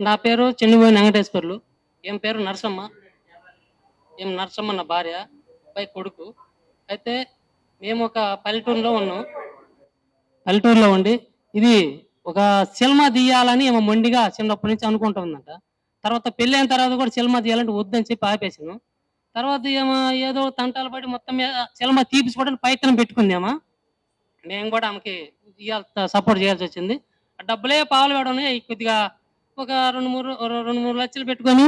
నా పేరు చెన్నుబోయిన వెంకటేశ్వర్లు. ఈమె పేరు నరసమ్మ. ఈమె నరసమ్మ నా భార్య, అబ్బాయి కొడుకు. అయితే మేము ఒక పల్లెటూరులో ఉన్నాం. పల్లెటూరులో ఉండి ఇది ఒక సినిమా తీయాలని ఈమె మొండిగా చిన్నప్పటి నుంచి అనుకుంటుందంట. తర్వాత పెళ్ళైన తర్వాత కూడా సినిమా తీయాలంటే వద్దని చెప్పి ఆపేసాను. తర్వాత ఈమె ఏదో తంటాలు పడి మొత్తం మీద సినిమా తీపించుకోవడానికి ప్రయత్నం పెట్టుకుందేమో. మేము కూడా ఆమెకి సపోర్ట్ చేయాల్సి వచ్చింది. ఆ డబ్బులే పాలు వేయడం కొద్దిగా ఒక 2, 3 లక్షలు పెట్టుకొని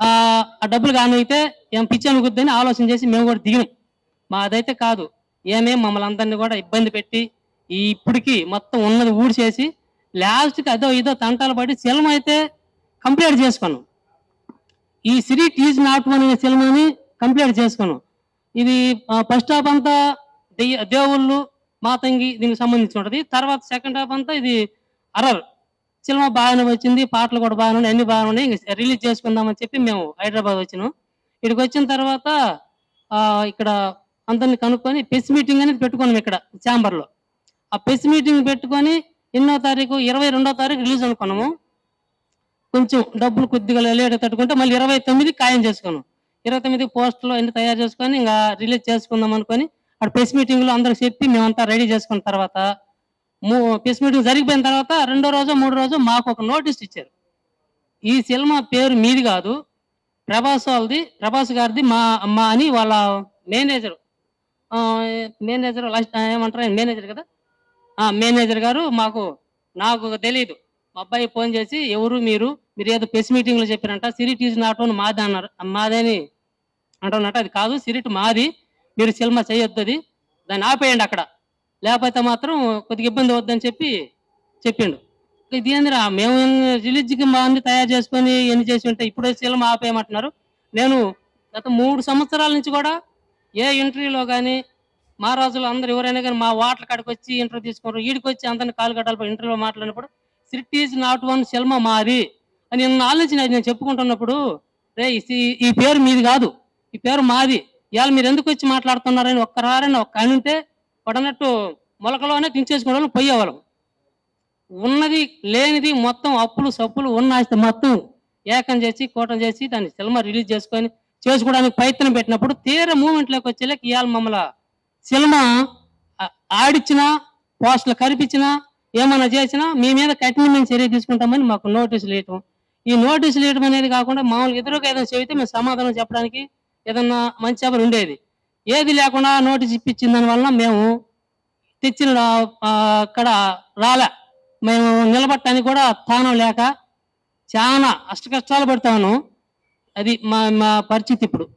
ఆ డబ్బులు కానైతే ఏం పిచ్చి అనుకుద్దని ఆలోచన చేసి మేము కూడా దిగినాం. మాదైతే కాదు, ఏమేం మమ్మల్ని అందరినీ కూడా ఇబ్బంది పెట్టి ఇప్పటికి మొత్తం ఉన్నది ఊడ్చేసి లాస్ట్కి అదో ఇదో తంటాలు పడి సినిమా అయితే కంప్లీట్ చేసుకున్నాం. ఈ సిరీ టీజ్ నాట్ వన్ అనే సినిమాని కంప్లీట్ చేసుకున్నాం. ఇది ఫస్ట్ హాఫ్ అంతా దేవుళ్ళు మాతంగి దీనికి సంబంధించి ఉంటుంది. తర్వాత సెకండ్ హాఫ్ అంతా ఇది అరర్ సినిమా బాగానే వచ్చింది, పాటలు కూడా బాగానే ఉన్నాయి, అన్ని బాగానే ఉన్నాయి. రిలీజ్ చేసుకుందామని చెప్పి మేము హైదరాబాద్ వచ్చినాం. ఇక్కడికి వచ్చిన తర్వాత ఇక్కడ అందరిని కనుక్కొని ప్రెస్ మీటింగ్ అనేది పెట్టుకున్నాం ఇక్కడ ఛాంబర్లో. ఆ ప్రెస్ మీటింగ్ పెట్టుకొని ఎన్నో తారీఖు 22వ తారీఖు రిలీజ్ అనుకున్నాము. కొంచెం డబ్బులు కొద్దిగా లేట్ తట్టుకుంటే మళ్ళీ 29 ఖాయం చేసుకున్నాం. 29 పోస్టులు అన్ని తయారు చేసుకొని ఇంకా రిలీజ్ చేసుకుందాం అనుకొని అక్కడ ప్రెస్ మీటింగ్ లో అందరికి చెప్పి మేమంతా రెడీ చేసుకున్న తర్వాత ప్రెస్ మీటింగ్ జరిగిపోయిన తర్వాత 2వ రోజు 3వ రోజు మాకు ఒక నోటీస్ ఇచ్చారు. ఈ సినిమా పేరు మీది కాదు, ప్రభాస్ గారిది మా అని వాళ్ళ మేనేజర్ ఏమంటారు, మేనేజర్ కదా, మేనేజర్ గారు నాకు తెలియదు. మా అబ్బాయి ఫోన్ చేసి ఎవరు మీరు ఏదో ప్రెస్ మీటింగ్ లో చెప్పారంట సిరీ టీజ్ నాట్ వన్ మాది అన్నారు. మాదని అంటున్నట్టు అది కాదు, సిరిట్ మాది, మీరు సినిమా చేయొద్దు, అది దాన్ని ఆపేయండి అక్కడ, లేకపోతే మాత్రం కొద్దిగా ఇబ్బంది అవుద్దని చెప్పిండు. ఇది ఏందిరా, మేము రిలీజ్కి మా అన్ని తయారు చేసుకొని ఎన్ని చేసి ఉంటే ఇప్పుడు సినిమా ఆపేయమంటున్నారు. నేను గత 3 సంవత్సరాల నుంచి కూడా ఏ ఇంటర్వ్యూలో కానీ మహారాజులు అందరూ ఎవరైనా కానీ మా వాటల కాడికి వచ్చి ఇంటర్వ్యూ తీసుకున్నారు. ఈడికి వచ్చి అందరిని కాలు కట్టాలి ఇంటర్వ్యూలో మాట్లాడినప్పుడు సిరిట్ ఈజ్ నాట్ వన్ సినిమా మాది అని నాలుగు నుంచి నేను చెప్పుకుంటున్నప్పుడు, రే ఈ పేరు మీది కాదు, ఈ పేరు మాది, ఇవాళ మీరు ఎందుకు వచ్చి మాట్లాడుతున్నారని ఒక్కరారని ఒక్క అని ఉంటే పడనట్టు మొలకలోనే దించేసుకోవడం పోయేవాళ్ళం. ఉన్నది లేనిది మొత్తం అప్పులు సప్పులు ఉన్న ఆస్తి మొత్తం ఏకం చేసి కూటం చేసి దాన్ని సినిమా రిలీజ్ చేసుకోవడానికి ప్రయత్నం పెట్టినప్పుడు తీరా మూమెంట్లోకి వచ్చేలాకి ఇవాళ మమ్మల్ని సినిమా ఆడిచ్చినా పోస్టులు కనిపించినా ఏమైనా చేసినా మీ మీద కఠినమైన చర్య తీసుకుంటామని మాకు నోటీసులు వేయటం. ఈ నోటీసులు వేయడం అనేది కాకుండా మామూలుగా ఎదురుగా ఏదైనా చెబితే మేము సమాధానం చెప్పడానికి ఏదన్నా మంచి చెప్పని ఉండేది. ఏది లేకుండా నోటీస్ ఇప్పించిన దాని వలన మేము తెచ్చిన అక్కడ రాలే, మేము నిలబట్టడానికి కూడా స్థానం లేక చాలా అష్ట కష్టాలు పడతాను. అది మా పరిస్థితి ఇప్పుడు.